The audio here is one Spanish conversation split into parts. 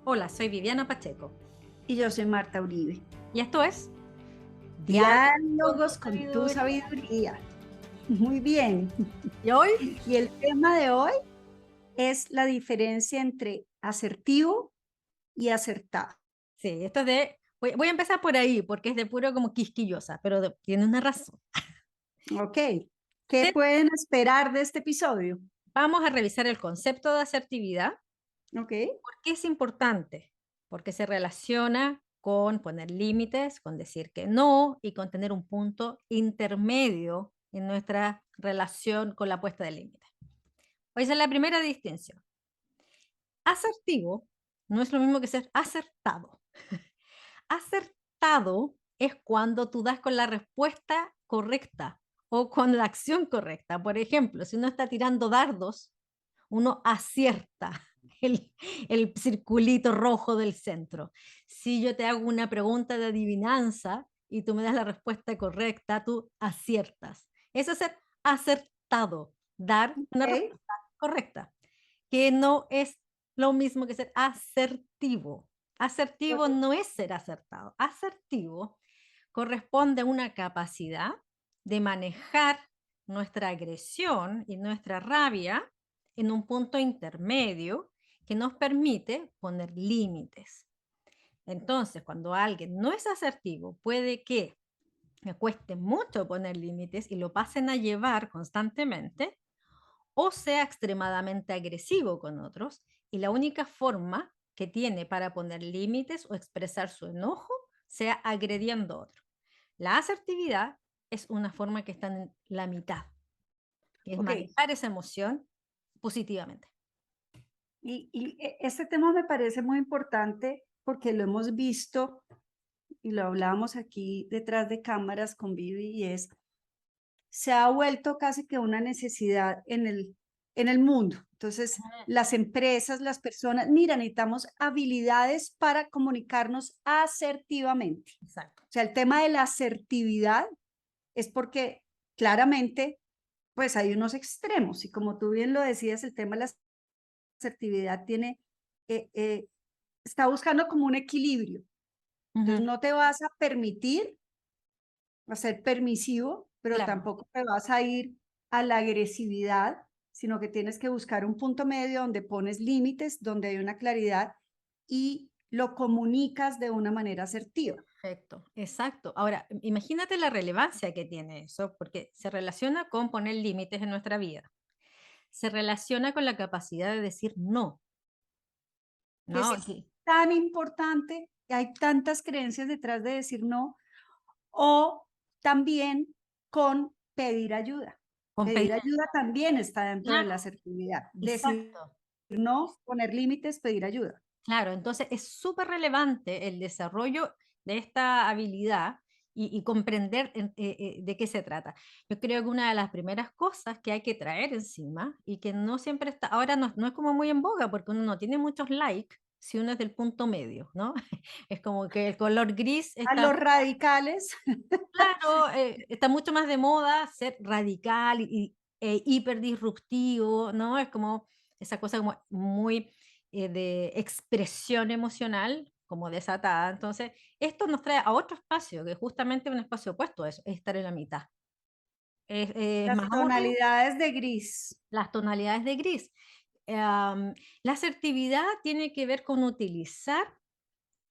Hola, soy Viviana Pacheco Y yo soy Marta Uribe. y esto es Diálogos con tu Diálogos con tu sabiduría. sabiduría. Muy bien. Y hoy, Y el tema de hoy es la diferencia entre asertivo y acertado. sí, esto es de, voy a empezar por ahí porque es de puro como quisquillosa, pero tiene una razón. Ok. ¿Qué Te- pueden esperar de este episodio? Vamos a revisar el concepto de asertividad. Ok. ¿Por qué es importante? Porque se relaciona con poner límites, con decir que no y con tener un punto intermedio en nuestra relación con la puesta de límites. Esa es la primera distinción. Asertivo no es lo mismo que ser acertado. Acertado es cuando tú das con la respuesta correcta o con la acción correcta. Por ejemplo, si uno está tirando dardos, uno acierta el, el circulito rojo del centro. Si yo te hago una pregunta de adivinanza y tú me das la respuesta correcta, tú aciertas. Eso es ser acertado, dar una Ok. respuesta correcta, que no es lo mismo que ser asertivo. Asertivo no es ser acertado. Asertivo corresponde a una capacidad de manejar nuestra agresión y nuestra rabia en un punto intermedio que nos permite poner límites. Entonces, cuando alguien no es asertivo, puede que me cueste mucho poner límites y lo pasen a llevar constantemente, o sea extremadamente agresivo con otros, y la única forma que tiene para poner límites o expresar su enojo sea agrediendo a otro. La asertividad es una forma que está en la mitad, que es Ok. manejar esa emoción positivamente. Este tema me parece muy importante porque lo hemos visto y lo hablábamos aquí detrás de cámaras con Vivi y se ha vuelto casi que una necesidad en el mundo. Entonces, las empresas, las personas, mira, necesitamos habilidades para comunicarnos asertivamente. Exacto. O sea, el tema de la asertividad es porque claramente, pues hay unos extremos y como tú bien lo decías, el tema de la asertividad eh, eh, está buscando como un equilibrio. Entonces, Ujú. no te vas a permitir a ser permisivo, pero Claro, tampoco te vas a ir a la agresividad, sino que tienes que buscar un punto medio donde pones límites, donde hay una claridad y lo comunicas de una manera asertiva. perfecto, exacto. Ahora, imagínate la relevancia que tiene eso, porque se relaciona con poner límites en nuestra vida. Se relaciona con la capacidad de decir no, Que ¿no? es Sí. tan importante, que hay tantas creencias detrás de decir no, o también con pedir ayuda. Con pedir Pedir ayuda también está dentro de la claro, asertividad. Decir exacto. no, poner límites, pedir ayuda. Claro, entonces es súper relevante el desarrollo de esta habilidad y comprender de qué se trata. Yo creo que una de las primeras cosas que hay que traer encima y que no siempre está, ahora no es como muy en boga porque uno no tiene muchos likes si uno es del punto medio, ¿no? Es como que el color gris A está, los radicales. claro, está mucho más de moda ser radical y hiper disruptivo, ¿no? Es como esa cosa como muy de expresión emocional, como desatada. Entonces, esto nos trae a otro espacio, que es justamente un espacio opuesto a eso, es estar en la mitad. Es Las más amoroso, tonalidades de gris. las tonalidades de gris. La asertividad tiene que ver con utilizar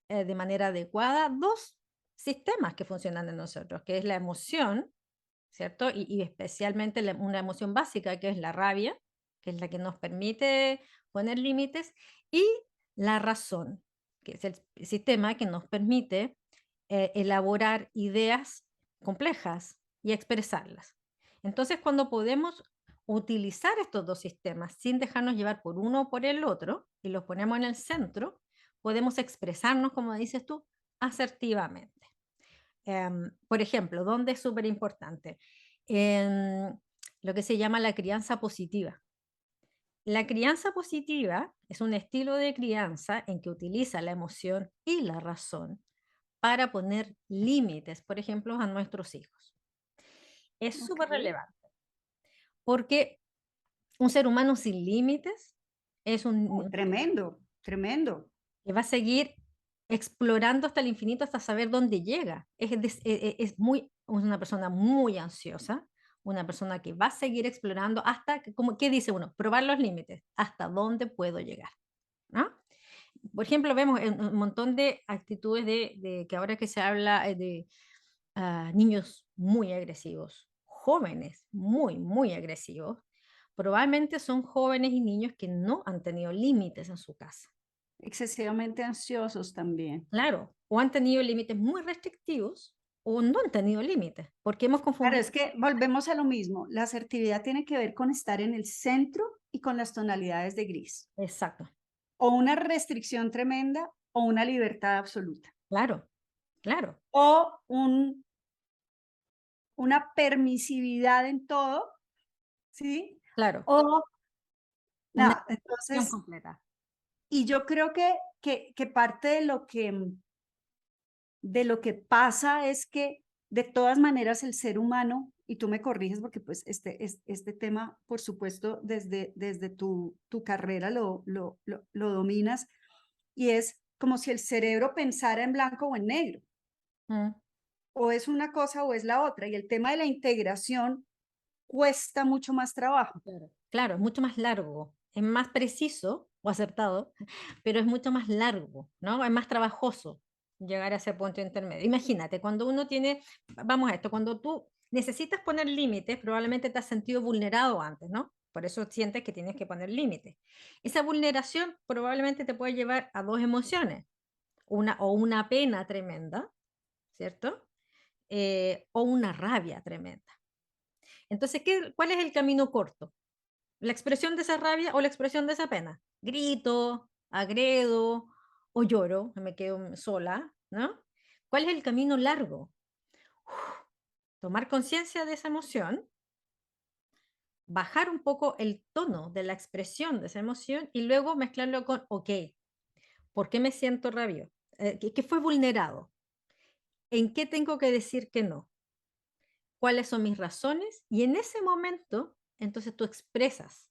de manera adecuada dos sistemas que funcionan en nosotros, que es la emoción, ¿cierto? Y especialmente una emoción básica que es la rabia, que es la que nos permite poner límites, y la razón, que es el sistema que nos permite elaborar ideas complejas y expresarlas. Entonces, cuando podemos utilizar estos dos sistemas sin dejarnos llevar por uno o por el otro y los ponemos en el centro, podemos expresarnos, como dices tú, asertivamente. Por ejemplo, ¿dónde es súper importante? En lo que se llama la crianza positiva. La crianza positiva es un estilo de crianza en que utiliza la emoción y la razón para poner límites, por ejemplo, a nuestros hijos. Es Ok. súper relevante porque un ser humano sin límites es Oh, un, tremendo, tremendo. que va a seguir explorando hasta el infinito hasta saber dónde llega. Es una persona muy ansiosa, una persona que va a seguir explorando hasta, como, ¿qué dice uno? Probar los límites, hasta dónde puedo llegar, ¿no? Por ejemplo, vemos un montón de actitudes de que ahora que se habla de niños muy agresivos, jóvenes muy, muy agresivos, probablemente son jóvenes y niños que no han tenido límites en su casa. Excesivamente ansiosos también. Claro, o han tenido límites muy restrictivos o no han tenido límites, porque hemos Claro, confundido. es que volvemos a lo mismo. La asertividad tiene que ver con estar en el centro y con las tonalidades de gris. Exacto, O una restricción tremenda o una libertad absoluta. claro, claro, O una permisividad en todo, ¿sí? claro, O, una no, acción entonces, completa. y yo creo que parte de lo que pasa es que de todas maneras el ser humano, y tú me corriges porque pues este tema, por supuesto, desde tu carrera lo dominas, y es como si el cerebro pensara en blanco o en negro, Mm, o es una cosa o es la otra, y el tema de la integración cuesta mucho más trabajo. claro, claro, es mucho más largo, es más preciso o acertado, pero es mucho más largo, ¿no? Es más trabajoso llegar a ese punto intermedio. Imagínate, cuando uno tiene, vamos a esto, cuando tú necesitas poner límites, probablemente te has sentido vulnerado antes, ¿no? Por eso sientes que tienes que poner límites. Esa vulneración probablemente te puede llevar a dos emociones, una pena tremenda, ¿cierto? O una rabia tremenda. Entonces, ¿cuál es el camino corto? ¿La expresión de esa rabia o la expresión de esa pena? Grito, agredo o lloro, me quedo sola, ¿no? ¿Cuál es el camino largo? Tomar conciencia de esa emoción, bajar un poco el tono de la expresión de esa emoción y luego mezclarlo con, ok, ¿por qué me siento rabio? ¿Qué fue vulnerado? ¿En qué tengo que decir que no? ¿Cuáles son mis razones? Y en ese momento, entonces tú expresas,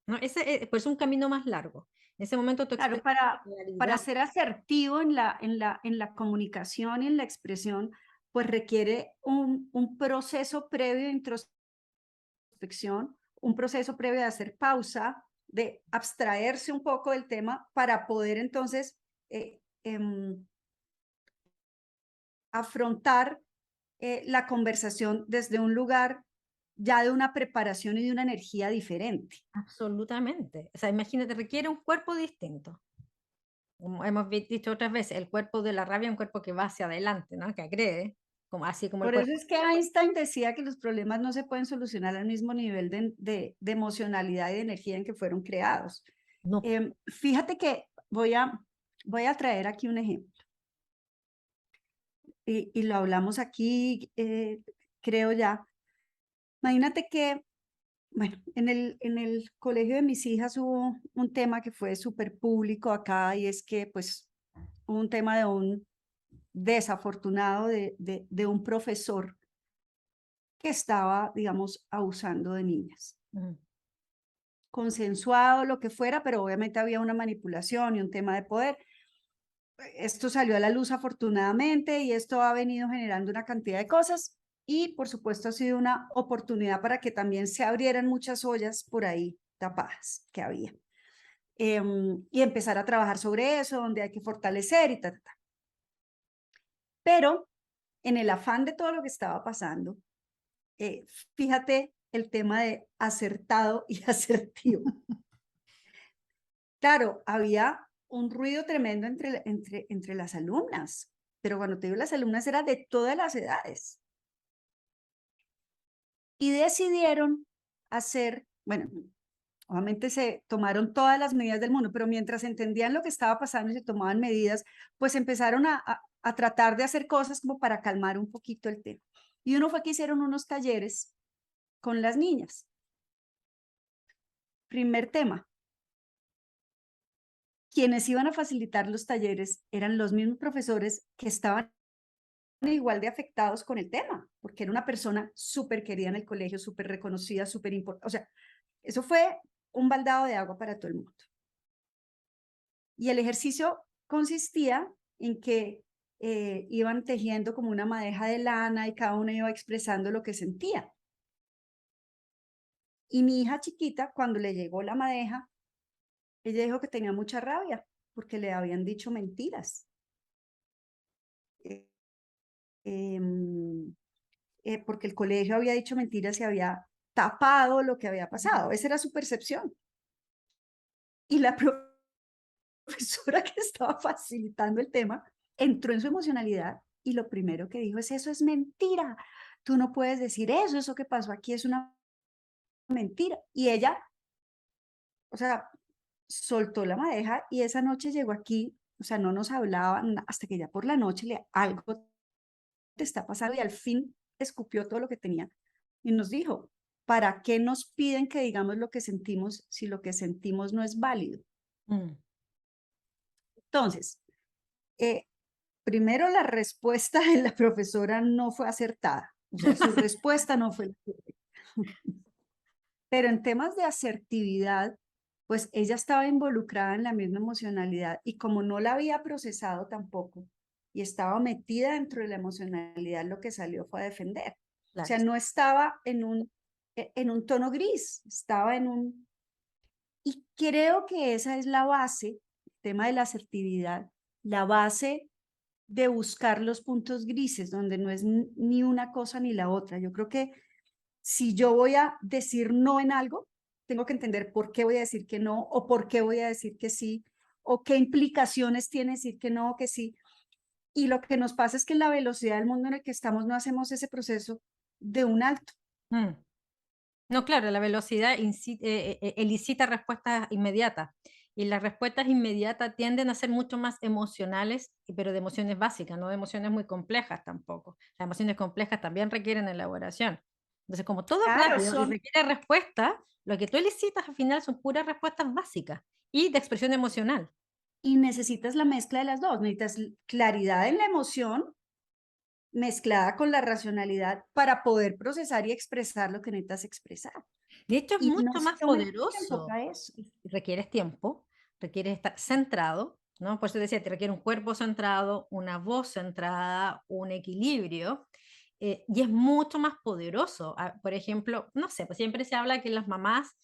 ¿no? Pues, es un camino más largo. En ese momento tú Claro, expresas con para claridad. ser asertivo en la comunicación y en la expresión, pues requiere un proceso previo de introspección, un proceso previo de hacer pausa, de abstraerse un poco del tema para poder entonces afrontar la conversación desde un lugar ya de una preparación y de una energía diferente. Absolutamente. O sea, imagínate, requiere un cuerpo distinto. Como hemos dicho otras veces, el cuerpo de la rabia es un cuerpo que va hacia adelante, ¿no? Que agrede, como, así como el Por eso cuerpo. es que Einstein decía que los problemas no se pueden solucionar al mismo nivel de emocionalidad y de energía en que fueron creados. No. Fíjate que voy a traer aquí un ejemplo y lo hablamos aquí, creo ya. Imagínate que, bueno, en el colegio de mis hijas hubo un tema que fue súper público acá y es que pues hubo un tema de un desafortunado de un profesor que estaba, digamos, abusando de niñas. Ujú. Consensuado, lo que fuera, pero obviamente había una manipulación y un tema de poder. Esto salió a la luz afortunadamente y esto ha venido generando una cantidad de cosas y por supuesto ha sido una oportunidad para que también se abrieran muchas ollas por ahí tapadas que había. Y empezar a trabajar sobre eso, donde hay que fortalecer y tal. Pero en el afán de todo lo que estaba pasando, eh, fíjate el tema de acertado y asertivo. Claro, había un ruido tremendo entre las alumnas, pero cuando te digo las alumnas era de todas las edades. Y decidieron hacer, bueno, obviamente se tomaron todas las medidas del mundo, pero mientras entendían lo que estaba pasando y se tomaban medidas, pues empezaron a tratar de hacer cosas como para calmar un poquito el tema. Y uno fue que hicieron unos talleres con las niñas. Primer tema, quienes iban a facilitar los talleres eran los mismos profesores que estaban igual de afectados con el tema, porque era una persona súper querida en el colegio, súper reconocida, súper importante. O sea, eso fue un baldado de agua para todo el mundo. Y el ejercicio consistía en que iban tejiendo como una madeja de lana y cada uno iba expresando lo que sentía. Y mi hija chiquita, cuando le llegó la madeja, ella dijo que tenía mucha rabia porque le habían dicho mentiras. Eh, em, porque el colegio había dicho mentiras y había tapado lo que había pasado. Esa era su percepción. Y la profesora que estaba facilitando el tema entró en su emocionalidad y lo primero que dijo es: eso es mentira. Tú no puedes decir eso, eso que pasó aquí es una mentira. Y ella, o sea, soltó la madeja y esa noche llegó aquí, o sea, no nos hablaban hasta que ya por la noche algo te está pasando y al fin escupió todo lo que tenía y nos dijo: ¿para qué nos piden que digamos lo que sentimos si lo que sentimos no es válido? Mm. Entonces, eh, primero la respuesta de la profesora no fue acertada, o sea, su respuesta no fue la correcta. Pero en temas de asertividad, pues ella estaba involucrada en la misma emocionalidad y como no la había procesado tampoco y estaba metida dentro de la emocionalidad, lo que salió fue a defender. O Claro. sea, no estaba en un tono gris, estaba en un... Y creo que esa es la base, el tema de la asertividad, la base de buscar los puntos grises, donde no es ni una cosa ni la otra. Yo creo que si yo voy a decir no en algo, tengo que entender por qué voy a decir que no o por qué voy a decir que sí o qué implicaciones tiene decir que no o que sí. Y lo que nos pasa es que en la velocidad del mundo en el que estamos no hacemos ese proceso de un alto. Mm. No, claro, la velocidad elicita respuestas inmediatas y las respuestas inmediatas tienden a ser mucho más emocionales, pero de emociones básicas, no de emociones muy complejas tampoco. Las emociones complejas también requieren elaboración. Entonces, como todo es Claro, rápido y son, requiere respuesta, lo que tú elicitas al final son puras respuestas básicas y de expresión emocional. y necesitas la mezcla de las dos, necesitas claridad en la emoción mezclada con la racionalidad para poder procesar y expresar lo que necesitas expresar. De hecho, es Y no mucho sé, más un tiempo poderoso. para eso. Requieres tiempo, requieres estar centrado, ¿no? Por eso te decía, te requiere un cuerpo centrado, una voz centrada, un equilibrio, y es mucho más poderoso. Ah, por ejemplo, no sé, pues siempre se habla que las mamás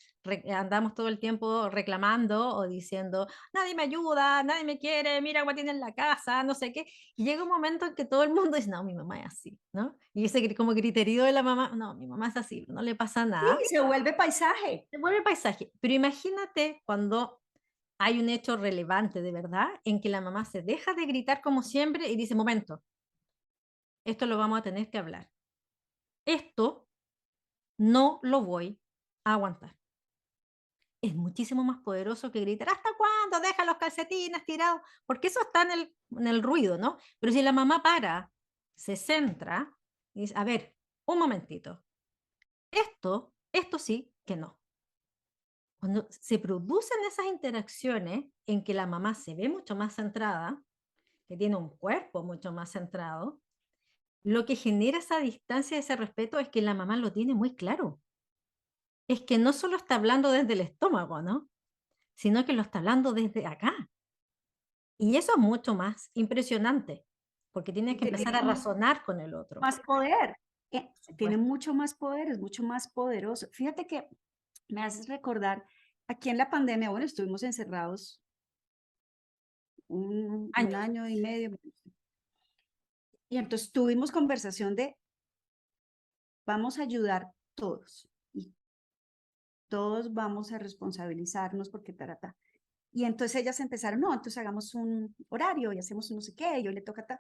andamos todo el tiempo reclamando o diciendo, nadie me ayuda, nadie me quiere, mira cómo tiene en la casa, no sé qué. Y llega un momento en que todo el mundo dice, no, mi mamá es así, ¿no? Y ese como griterío de la mamá, no, mi mamá es así, no le pasa Sí, nada. se vuelve paisaje. Se vuelve paisaje. Pero imagínate cuando hay un hecho relevante de verdad en que la mamá se deja de gritar como siempre y dice, momento, esto lo vamos a tener que hablar. Esto no lo voy a aguantar. Es muchísimo más poderoso que gritar, ¿hasta cuándo? Deja los calcetines tirados, porque eso está en el ruido, ¿no? Pero si la mamá para, se centra y dice, a ver, un momentito, esto sí que no. Cuando se producen esas interacciones en que la mamá se ve mucho más centrada, que tiene un cuerpo mucho más centrado, lo que genera esa distancia, ese respeto, es que la mamá lo tiene muy claro. Es que no solo está hablando desde el estómago, ¿no? Sino que lo está hablando desde acá. Y eso es mucho más impresionante, porque tienes Y que empezar a razonar con el otro. más poder, Por tiene supuesto. mucho más poder, es mucho más poderoso. Fíjate que me haces recordar, aquí en la pandemia, bueno, estuvimos encerrados un Años. año y medio, y entonces tuvimos conversación de vamos a ayudar todos, y todos vamos a responsabilizarnos porque tarata. Y entonces ellas empezaron, no, entonces hagamos un horario y hacemos un no sé qué, yo le toca tal.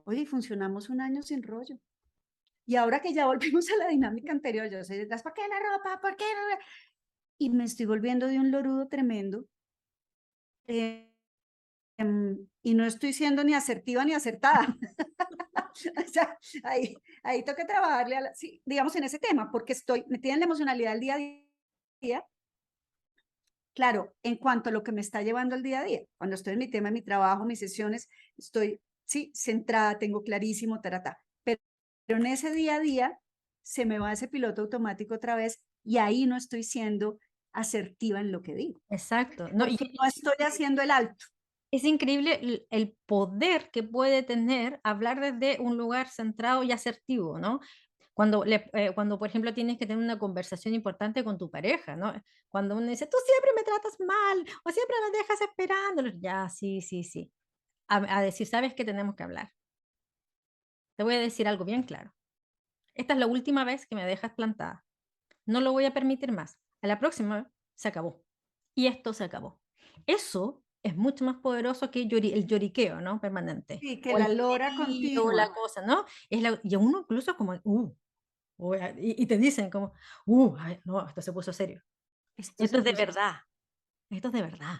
Oye, y funcionamos un año sin rollo. Y ahora que ya volvimos a la dinámica anterior, yo sé, ¿por qué la ropa? ¿Por qué? Y me estoy volviendo de un lorudo tremendo. Y no estoy siendo ni asertiva ni acertada. O sea, ahí toca trabajarle, sí, digamos, en ese tema, porque estoy metida en la emocionalidad del día a día. Claro, en cuanto a lo que me está llevando el día a día, cuando estoy en mi tema, en mi trabajo, mis sesiones, estoy, sí, centrada, tengo clarísimo, tarata. Pero en ese día a día se me va ese piloto automático otra vez y ahí no estoy siendo asertiva en lo que digo, Exacto. No, porque no estoy haciendo el alto. Es increíble el poder que puede tener hablar desde un lugar centrado y asertivo, ¿no? Cuando, por ejemplo, tienes que tener una conversación importante con tu pareja, ¿no? Cuando uno dice: "Tú siempre me tratas mal, o siempre me dejas esperando". Ya, sí, sí, sí. A decir: "¿Sabes qué? Tenemos que hablar. Te voy a decir algo bien claro. Esta es la última vez que me dejas plantada. No lo voy a permitir más. A la próxima se acabó. Y esto se acabó". Eso es mucho más poderoso que el lloriqueo, ¿no? Permanente. Sí, que O el la lora griterío, la continua. cosa, ¿no? Y a uno incluso como, y te dicen como, ay, no, esto se puso serio. Esto Esto se es de puso. verdad, esto es de verdad,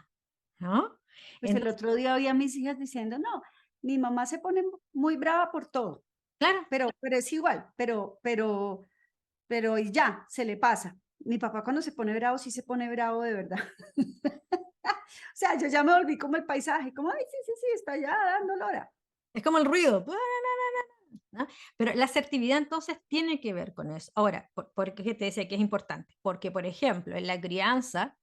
¿no? Pues el Entonces, otro día oí a mis hijas diciendo, no, mi mamá se pone muy brava por todo, claro, pero es igual, pero y ya, se le pasa. Mi papá cuando se pone bravo, sí se pone bravo de verdad. O sea, yo ya me volví como el paisaje, como, ay, sí, sí, sí, está ya dando lora. es como el ruido. ¿No? Pero la asertividad entonces tiene que ver con eso. Ahora, ¿por qué te decía que es importante? Porque, por ejemplo, en la crianza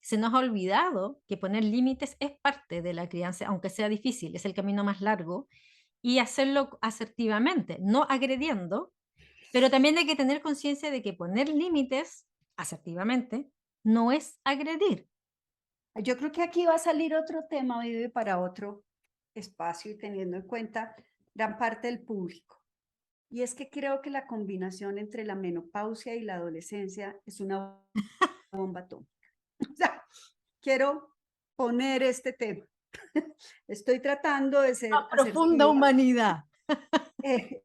se nos ha olvidado que poner límites es parte de la crianza, aunque sea difícil, es el camino más largo, y hacerlo asertivamente, no agrediendo, pero también hay que tener conciencia de que poner límites asertivamente no es agredir. Yo creo que aquí va a salir otro tema, Vive, para otro espacio y teniendo en cuenta gran parte del público. Y es que creo que la combinación entre la menopausia y la adolescencia es una bomba atómica. O sea, quiero poner este tema. Estoy tratando de Una ser profunda asertiva, humanidad. eh,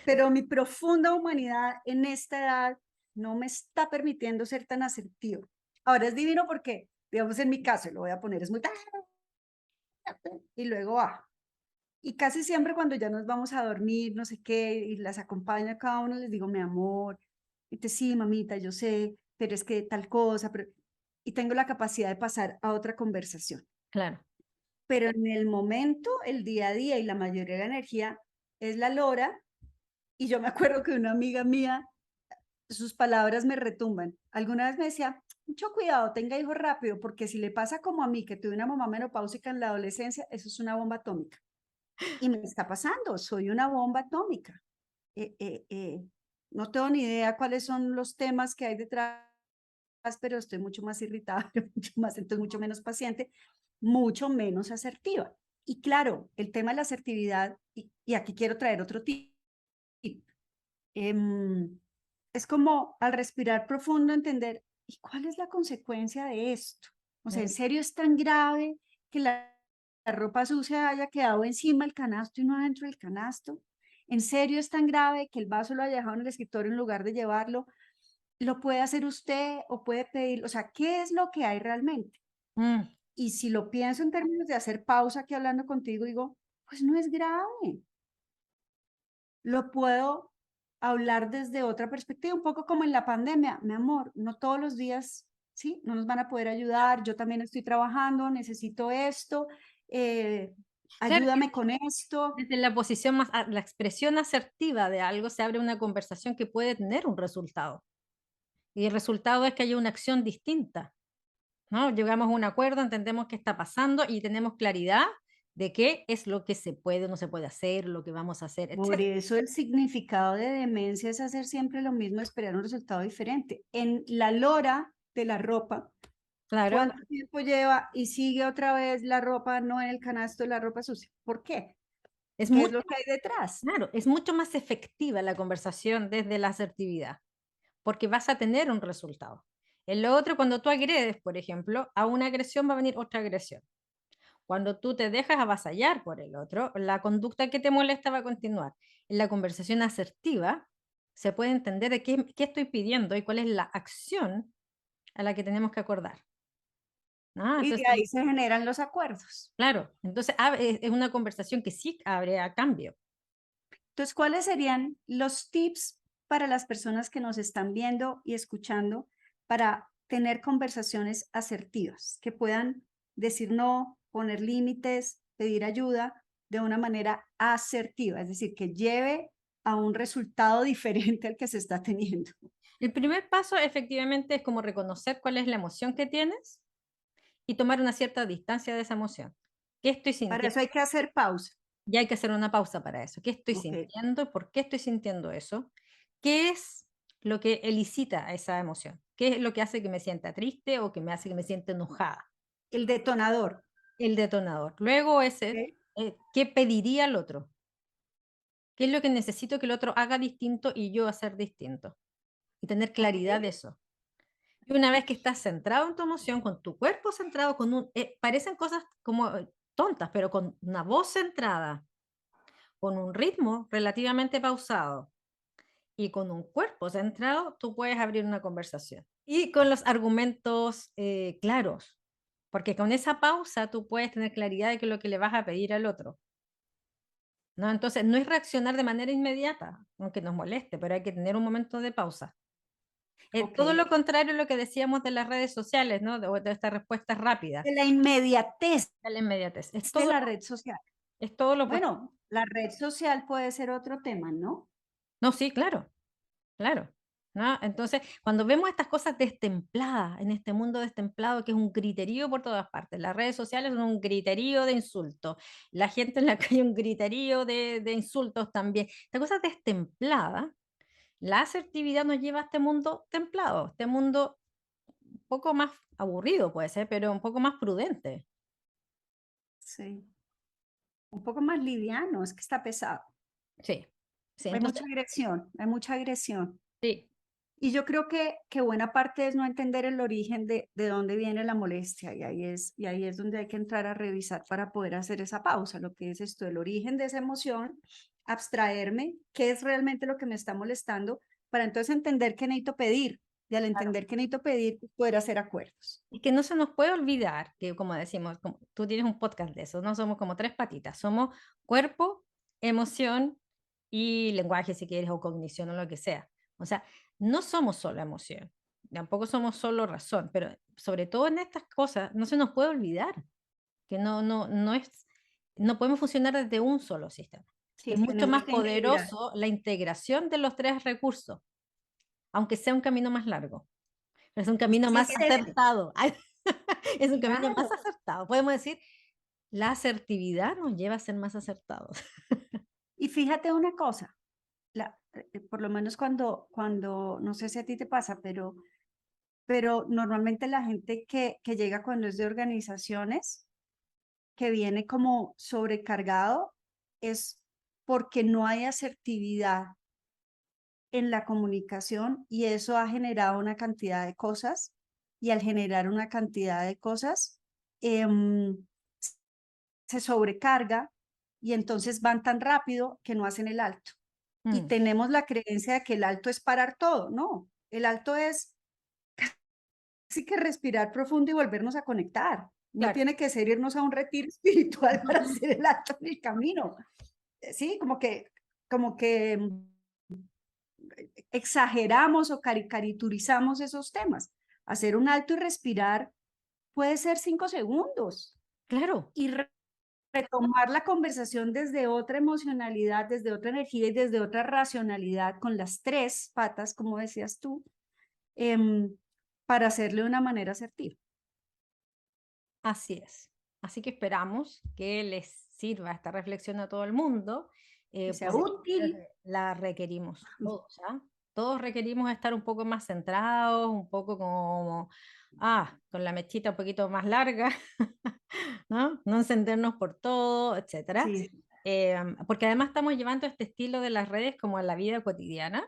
pero mi profunda humanidad en esta edad no me está permitiendo ser tan asertiva. Ahora es divino porque, digamos, en mi caso, lo voy a poner, es muy y luego va. Y casi siempre cuando ya nos vamos a dormir, no sé qué, y las acompaño a cada uno, les digo, mi amor, y te sí, mamita, yo sé, pero es que tal cosa, pero... y tengo la capacidad de pasar a otra conversación. Claro. Pero en el momento, el día a día y la mayoría de la energía es la lora, y yo me acuerdo que una amiga mía, sus palabras me retumban. Alguna vez me decía, mucho cuidado, tenga hijos rápido, porque si le pasa como a mí, que tuve una mamá menopáusica en la adolescencia, eso es una bomba atómica. Y me está pasando, soy una bomba atómica. Eh, eh, eh, no tengo ni idea cuáles son los temas que hay detrás, pero estoy mucho más irritada, mucho más, entonces mucho menos paciente, mucho menos asertiva. Y claro, el tema de la asertividad, y aquí quiero traer otro tip, em, es como al respirar profundo entender, ¿y cuál es la consecuencia de esto? O sea, ¿en serio es tan grave que la ropa sucia haya quedado encima del canasto y no adentro del canasto? ¿En serio es tan grave que el vaso lo haya dejado en el escritorio en lugar de llevarlo? ¿Lo puede hacer usted o puede pedir? O sea, ¿qué es lo que hay realmente? Mm, Y si lo pienso en términos de hacer pausa aquí hablando contigo, digo, pues no es grave. Lo puedo hablar desde otra perspectiva, un poco como en la pandemia. Mi amor, no todos los días, ¿sí? No nos van a poder ayudar. Yo también estoy trabajando, necesito esto. eh, claro que ayúdame con esto. desde la posición más, la expresión asertiva de algo se abre una conversación que puede tener un resultado. Y el resultado es que haya una acción distinta, ¿no? Llegamos a un acuerdo, entendemos qué está pasando y tenemos claridad de qué es lo que se puede o no se puede hacer, lo que vamos a hacer, Por etcétera. eso el significado de demencia es hacer siempre lo mismo, esperar un resultado diferente. En la lora de la ropa, Claro, ¿cuánto tiempo lleva y sigue otra vez la ropa no en el canasto de la ropa sucia? ¿Por qué? es ¿Qué es mucho, lo que hay detrás? claro, es mucho más efectiva la conversación desde la asertividad, porque vas a tener un resultado. En lo otro, cuando tú agredes, por ejemplo, a una agresión va a venir otra agresión. Cuando tú te dejas avasallar por el otro, la conducta que te molesta va a continuar. En la conversación asertiva se puede entender de qué estoy pidiendo y cuál es la acción a la que tenemos que acordar, ¿no? Y de Entonces, ahí se generan los acuerdos. claro, entonces es una conversación que sí abre a cambio. Entonces, ¿cuáles serían los tips para las personas que nos están viendo y escuchando para tener conversaciones asertivas, que puedan decir no, poner límites, pedir ayuda de una manera asertiva, es decir, que lleve a un resultado diferente al que se está teniendo? El primer paso efectivamente es como reconocer cuál es la emoción que tienes y tomar una cierta distancia de esa emoción. ¿Qué estoy Para sintiendo? eso hay que hacer pausa. Ya hay que hacer una pausa para eso. ¿Qué estoy Ok. sintiendo? ¿Por qué estoy sintiendo eso? ¿Qué es lo que elicita a esa emoción? ¿Qué es lo que hace que me sienta triste o que me hace que me sienta enojada? El detonador. El detonador. Luego ese, Ok. ¿qué pediría el otro? ¿Qué es lo que necesito que el otro haga distinto y yo hacer distinto? Y tener Ok. claridad de eso. Y una vez que estás centrado en tu emoción, con tu cuerpo centrado, parecen cosas como tontas, pero con una voz centrada, con un ritmo relativamente pausado y con un cuerpo centrado, tú puedes abrir una conversación. Y con los argumentos claros, porque con esa pausa tú puedes tener claridad de qué es lo que le vas a pedir al otro. ¿No? Entonces, no es reaccionar de manera inmediata, aunque nos moleste, pero hay que tener un momento de pausa. Ok. Todo lo contrario a lo que decíamos de las redes sociales, ¿no? De esta respuesta rápida, De la inmediatez de la inmediatez. de la red social. Es todo lo opuesto. Bueno, la red social puede ser otro tema, ¿no? No, sí, claro, claro. ¿No? Entonces, cuando vemos estas cosas destempladas, en este mundo destemplado que es un griterío por todas partes, las redes sociales son un griterío de insultos, la gente en la calle un griterío de insultos también. Esta cosa destemplada, la asertividad nos lleva a este mundo templado, este mundo un poco más aburrido puede ser, pero un poco más prudente. Sí. Un poco más liviano, es que está pesado. Sí, sí, Hay entonces, mucha agresión, hay mucha agresión. sí, Y yo creo que buena parte es no entender el origen de dónde viene la molestia y ahí es donde hay que entrar a revisar para poder hacer esa pausa, lo que es esto, el origen de esa emoción, abstraerme, qué es realmente lo que me está molestando, para entonces entender qué necesito pedir y al entender qué necesito pedir, poder hacer acuerdos. y que no se nos puede olvidar que, como decimos, tú tienes un podcast de eso, no somos como tres patitas, somos cuerpo, emoción y lenguaje, si quieres, o cognición o lo que sea. O sea, no somos solo emoción, tampoco somos solo razón, pero sobre todo en estas cosas no se nos puede olvidar que no podemos funcionar desde un solo sistema. Es Sí, mucho tenemos más que integrar. poderoso la integración de los tres recursos, aunque sea un camino más largo. Es un camino Sí, más es este, acertado. Es un camino más claro. acertado. Podemos decir, la asertividad nos lleva a ser más acertados. Y fíjate una cosa, por lo menos cuando, no sé si a ti te pasa, pero normalmente la gente que llega cuando es de organizaciones, que viene como sobrecargado, es porque no hay asertividad en la comunicación y eso ha generado una cantidad de cosas y al generar una cantidad de cosas, em, se sobrecarga y entonces van tan rápido que no hacen el alto. Y Mm, tenemos la creencia de que el alto es parar todo, no, el alto es casi que respirar profundo y volvernos a conectar. No claro, tiene que ser irnos a un retiro espiritual para hacer el alto en el camino. Sí, como que exageramos o caricaturizamos esos temas. Hacer un alto y respirar puede ser 5 segundos claro, y retomar la conversación desde otra emocionalidad, desde otra energía y desde otra racionalidad con las tres patas, como decías tú, em, para hacerle de una manera asertiva. así es. Así que esperamos que les sirva esta reflexión a todo el mundo, Que sea porque útil. la requerimos todos, ¿ah? Todos requerimos estar un poco más centrados, un poco como, con la mechita un poquito más larga, ¿no? No encendernos por todo, etcétera. Sí, Porque además estamos llevando este estilo de las redes como a la vida cotidiana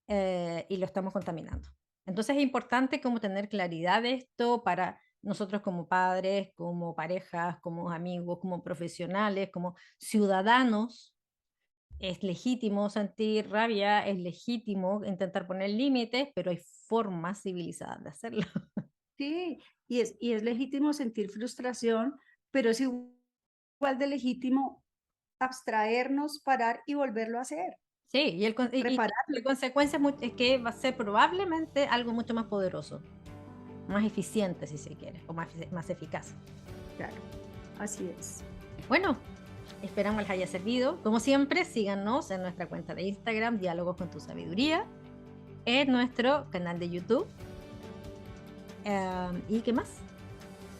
y lo estamos contaminando. Entonces es importante como tener claridad de esto para nosotros como padres, como parejas, como amigos, como profesionales, como ciudadanos. Es legítimo sentir rabia, es legítimo intentar poner límites, pero hay formas civilizadas de hacerlo. sí, y es legítimo sentir frustración, pero es igual de legítimo abstraernos, parar y volverlo a hacer, Sí, y repararlo. la consecuencia es que va a ser probablemente algo mucho más poderoso, más eficiente si se quiere, o más eficaz. Claro, así es. Bueno, esperamos les haya servido. Como siempre, síganos en nuestra cuenta de Instagram, Diálogos con tu Sabiduría, en nuestro canal de YouTube. ¿Y qué más?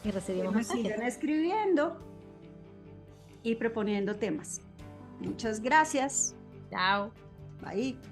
Y Que recibimos nos mensajes. sigan escribiendo y proponiendo temas. Muchas gracias. Chao. Bye.